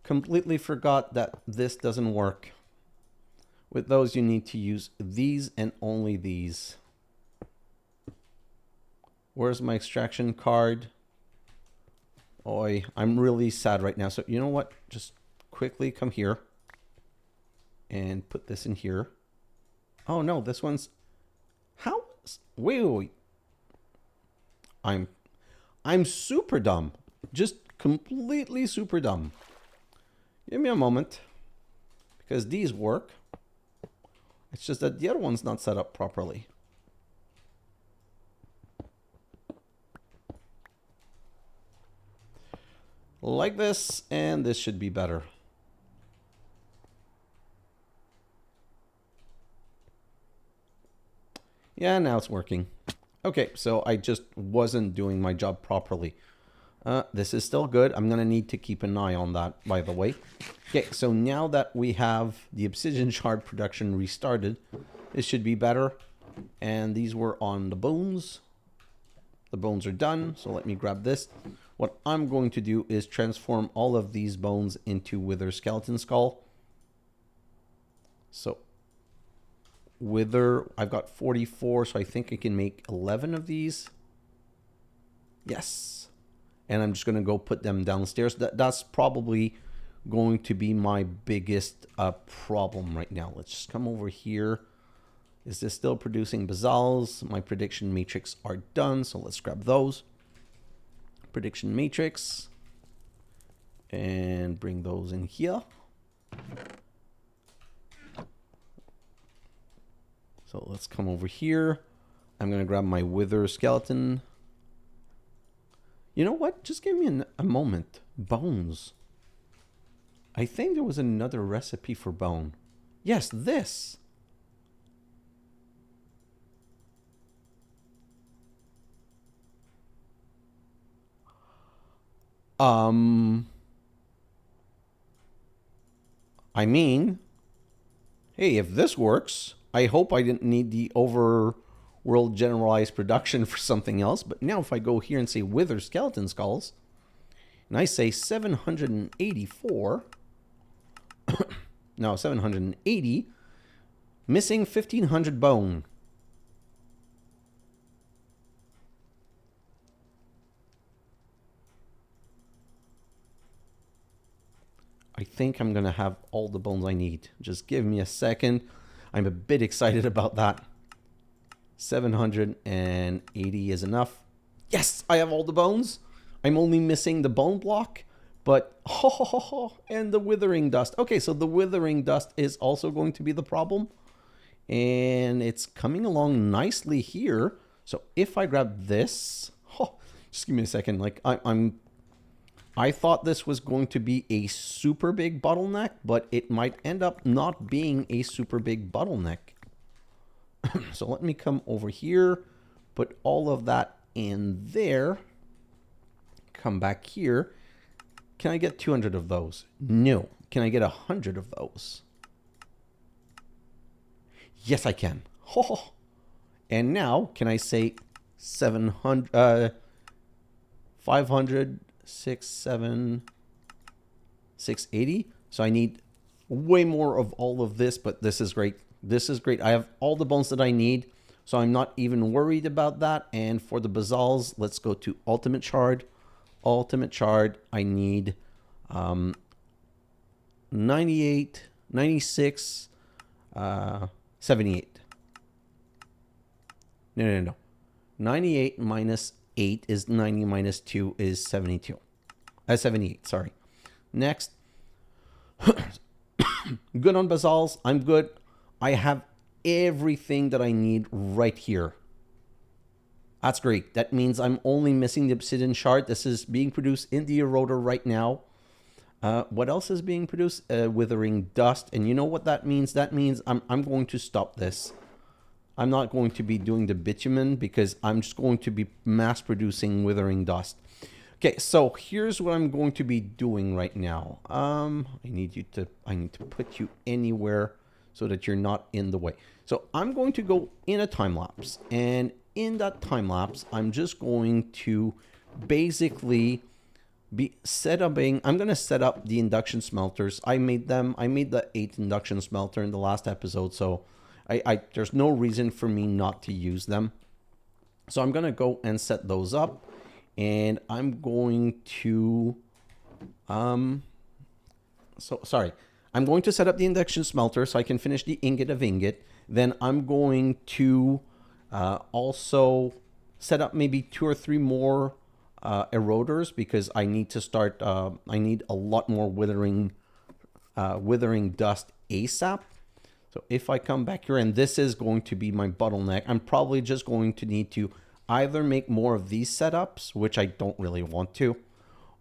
Completely forgot that this doesn't work. With those, you need to use these and only these. Where's my extraction card? Oi, I'm really sad right now. So you know what? Just quickly come here and put this in here. Oh no, this one's... How? Wait. I'm super dumb. Just completely super dumb. Give me a moment. Because these work. It's just that the other one's not set up properly. Like this, and this should be better. Yeah, now it's working. Okay, so I just wasn't doing my job properly. This is still good. I'm going to need to keep an eye on that, by the way. Okay, so now that we have the obsidian shard production restarted, this should be better. And these were on the bones. The bones are done, so let me grab this. What I'm going to do is transform all of these bones into wither skeleton skull. So wither, I've got 44, so I think I can make 11 of these. Yes. And I'm just going to go put them downstairs. That's probably going to be my biggest problem right now. Let's just come over here. Is this still producing basalts? My prediction matrix are done, so let's grab those. Prediction matrix. And bring those in here. So let's come over here. I'm going to grab my wither skeleton. You know what? Just give me a moment. Bones. I think there was another recipe for bone. Yes, this. I mean, hey, if this works, I hope I didn't need the overworld generalized production for something else. But now if I go here and say wither skeleton skulls, and I say 784, no, 780, missing 1,500 bone. I think I'm going to have all the bones I need. Just give me a second. I'm a bit excited about that. 780 is enough. Yes, I have all the bones. I'm only missing the bone block, but and the withering dust. Okay, so the withering dust is also going to be the problem. And it's coming along nicely here. So if I grab this, just give me a second. Like I thought this was going to be a super big bottleneck, but it might end up not being a super big bottleneck. So let me come over here, put all of that in there, come back here. Can I get 200 of those? No. Can I get 100 of those? Yes, I can. And now, can I say 700, 500, 6, 7, 680? So I need way more of all of this, but this is great. This is great. I have all the bones that I need, so I'm not even worried about that. And for the basalts, let's go to Ultimate Shard. Ultimate Shard, I need 98, 96, 78. No. 98 minus 8 is 90 minus 2 is 72. 78, sorry. Next. Good on basalts. I'm good. I have everything that I need right here. That's great. That means I'm only missing the obsidian shard. This is being produced in the eroder right now. What else is being produced? Withering dust. And you know what that means? That means I'm going to stop this. I'm not going to be doing the bitumen because I'm just going to be mass producing withering dust. Okay, so here's what I'm going to be doing right now. I need to put you anywhere so that you're not in the way. So I'm going to go in a time lapse, and in that time lapse, I'm just going to basically be setting. I'm going to set up the induction smelters. I made them. I made the 8 induction smelter in the last episode, so there's no reason for me not to use them. So I'm going to go and set those up, and I'm going to I'm going to set up the induction smelter so I can finish the ingot of ingot. Then I'm going to also set up maybe 2 or 3 more eroders because I need to start. I need a lot more withering dust ASAP. So if I come back here, and this is going to be my bottleneck, I'm probably just going to need to either make more of these setups, which I don't really want to,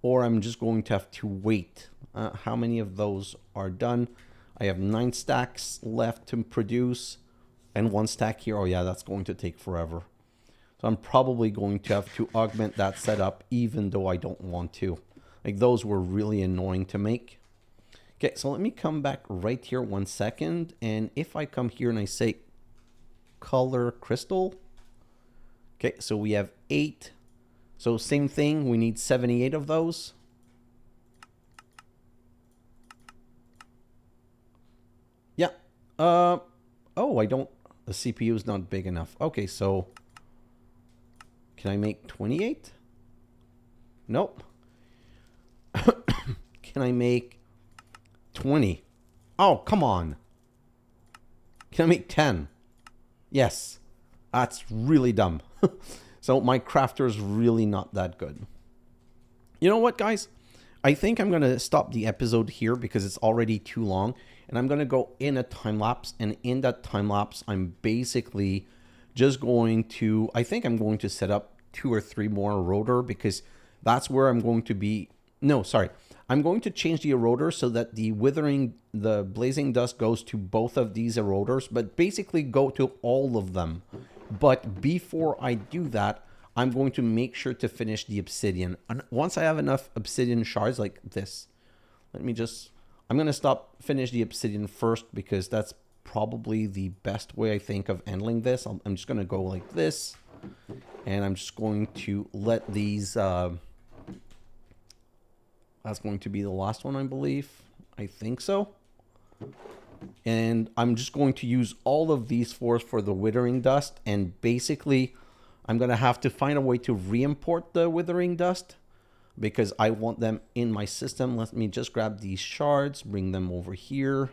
or I'm just going to have to wait. How many of those are done? I have 9 stacks left to produce and 1 stack here. Oh yeah, that's going to take forever. So I'm probably going to have to augment that setup even though I don't want to. Like those were really annoying to make. Okay, so let me come back right here 1 second. And if I come here and I say color crystal. Okay, so we have 8. So same thing, we need 78 of those. Yeah, Oh, I don't, the CPU is not big enough. Okay, so can I make 28? Nope. Can I make 20? Oh, come on. Can I make 10? Yes. That's really dumb. So my crafter is really not that good. You know what, guys? I think I'm going to stop the episode here because it's already too long. And I'm going to go in a time lapse. And in that time lapse, I'm basically just going to, I think I'm going to set up 2 or 3 more rotor because that's where I'm going to be. No, sorry. I'm going to change the eroder so that the blazing dust goes to both of these eroders, but basically go to all of them. But before I do that, I'm going to make sure to finish the obsidian. And once I have enough obsidian shards like this, I'm going to finish the obsidian first because that's probably the best way I think of handling this. I'm just going to go like this, and I'm just going to let these, that's going to be the last one, I believe. I think so. And I'm just going to use all of these for the withering dust. And basically, I'm going to have to find a way to re-import the withering dust because I want them in my system. Let me just grab these shards, bring them over here.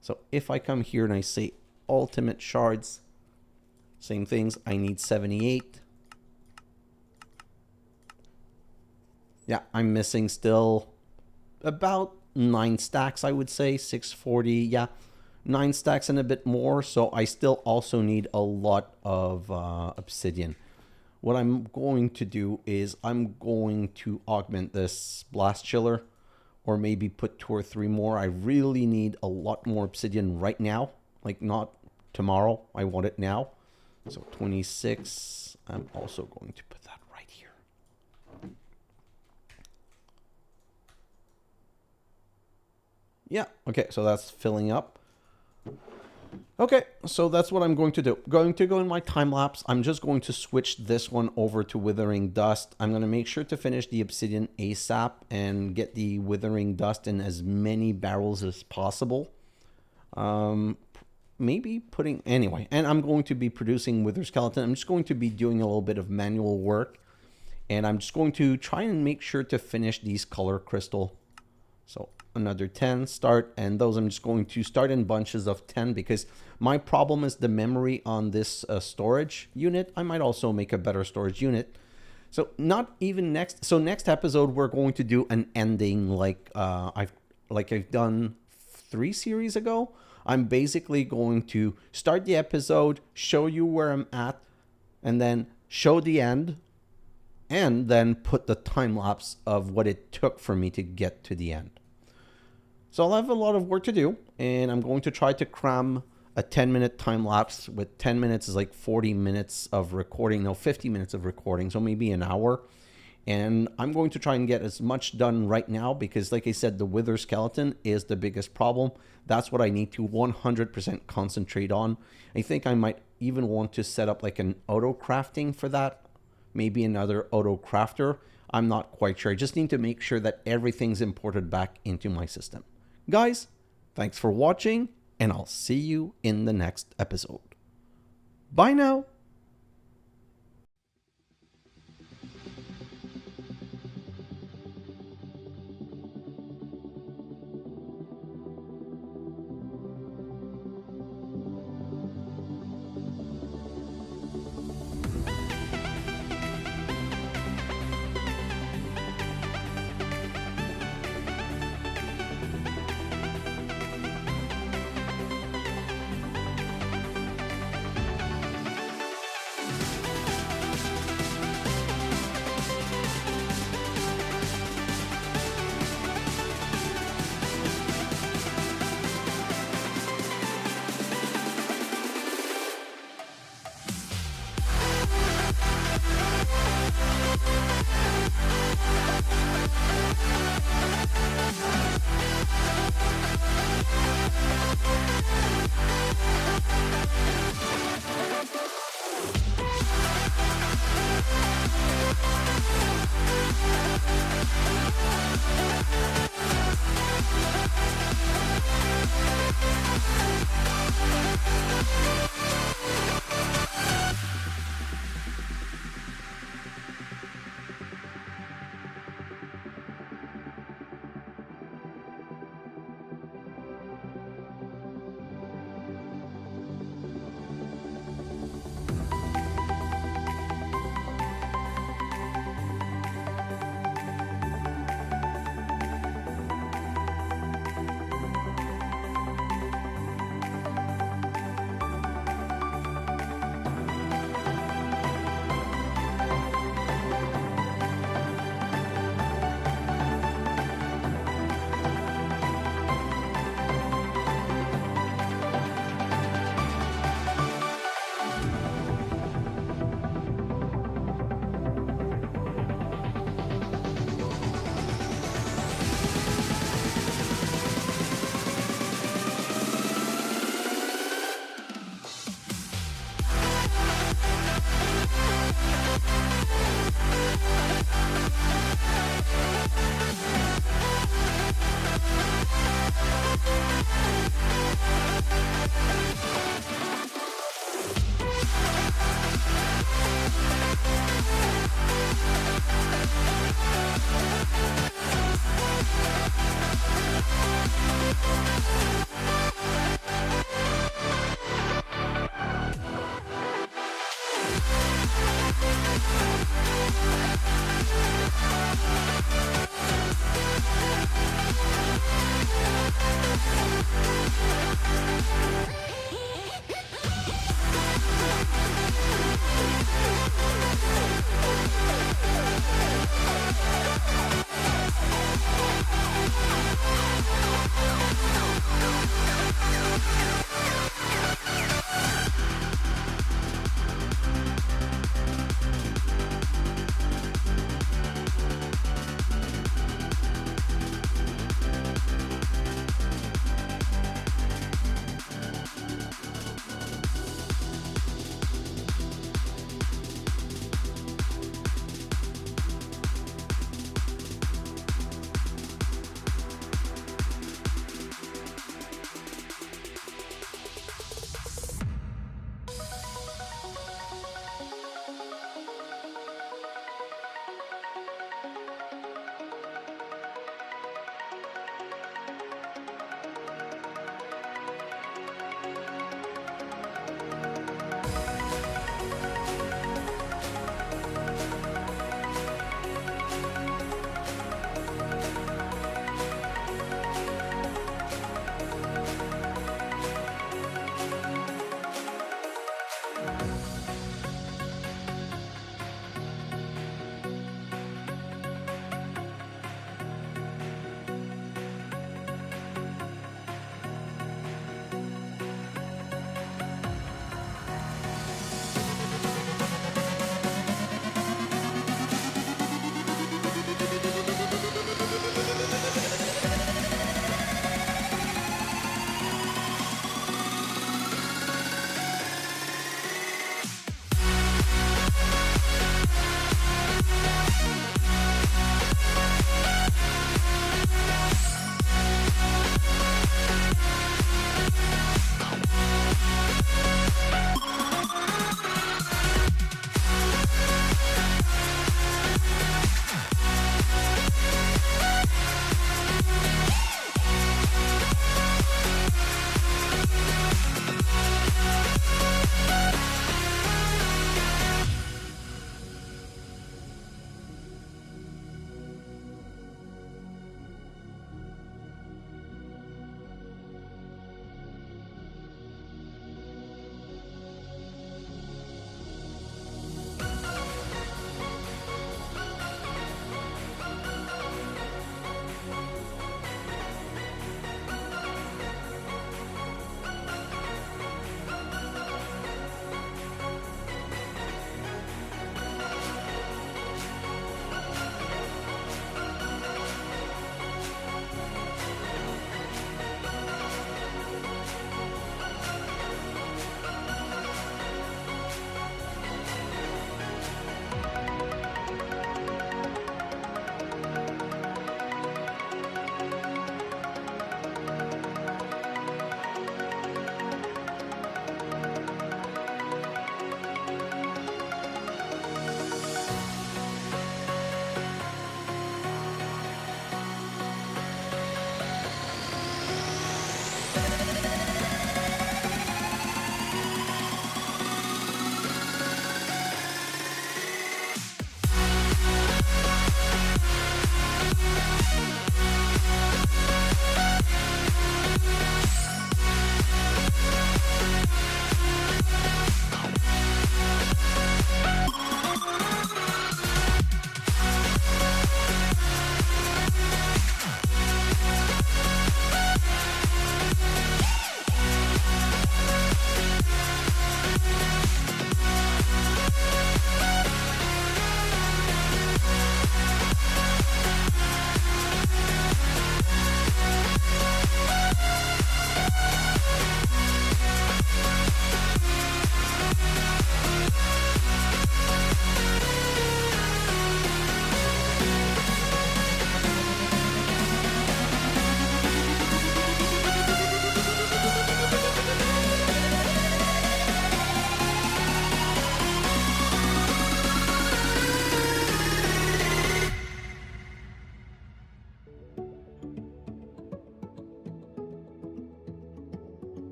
So if I come here and I say ultimate shards, same things, I need 78. Yeah, I'm missing still about 9 stacks, I would say, 640. Yeah, 9 stacks and a bit more. So I still also need a lot of obsidian. What I'm going to do is I'm going to augment this blast chiller or maybe put 2 or 3 more. I really need a lot more obsidian right now, like not tomorrow. I want it now. So 26. I'm also going to put that right here. Yeah, okay, so that's filling up. Okay, so that's what I'm going to do. Going to go in my time lapse. I'm just going to switch this one over to withering dust. I'm going to make sure to finish the obsidian ASAP and get the withering dust in as many barrels as possible. Maybe putting, anyway, and I'm going to be producing wither skeleton. I'm just going to be doing a little bit of manual work, and I'm just going to try and make sure to finish these color crystal. So another 10 start, and those I'm just going to start in bunches of 10 because my problem is the memory on this storage unit. I might also make a better storage unit. So not even next. So next episode we're going to do an ending like I've done 3 series ago. I'm basically going to start the episode, show you where I'm at, and then show the end, and then put the time lapse of what it took for me to get to the end. So I'll have a lot of work to do, and I'm going to try to cram a 10-minute time lapse with 10 minutes is like 40 minutes of recording, no, 50 minutes of recording, so maybe an hour. And I'm going to try and get as much done right now because, like I said, the wither skeleton is the biggest problem. That's what I need to 100% concentrate on. I think I might even want to set up like an auto crafting for that. Maybe another auto crafter. I'm not quite sure. I just need to make sure that everything's imported back into my system. Guys, thanks for watching, and I'll see you in the next episode. Bye now.